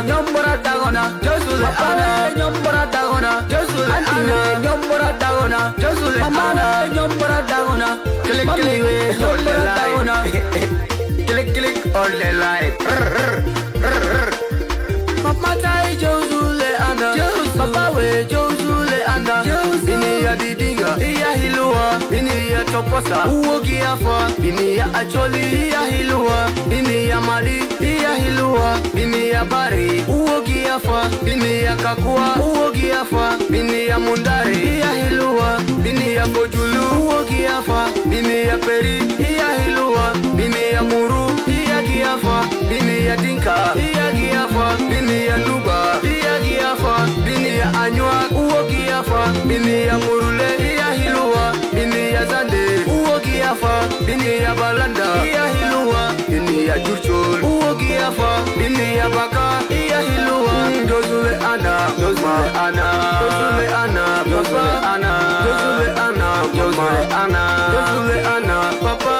nyombora dagona Josule ana nyombora dagona Josule ana nyombora dagona Josule ana nyombora dagona click click all the line click click all the line Papa tai Josule ana Papa we Josule ana ini ya didinga iya hilua ini ya toposa uogi afa ini ya acholi iya hilua ini ya mali iya hilua ini ya bari uogi afa ini ya kakua uogi afa ini ya mundari iya hilua ini ya bojulu uogi afa ini ya peri iya hilua ini ya muru iya giafa ini ya dinka iya giafa ini ya nuba iya giafa ini ya anywa uogi afa ini ya murule iya hilua ini ya zande uogi afa ini ya balanda iya hilua ini ya jurchul uogi afa ini ya baka iya hilua Josule ana Josule ana Josule ana Josule ana Josule ana Josule ana Josule ana papa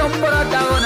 Josule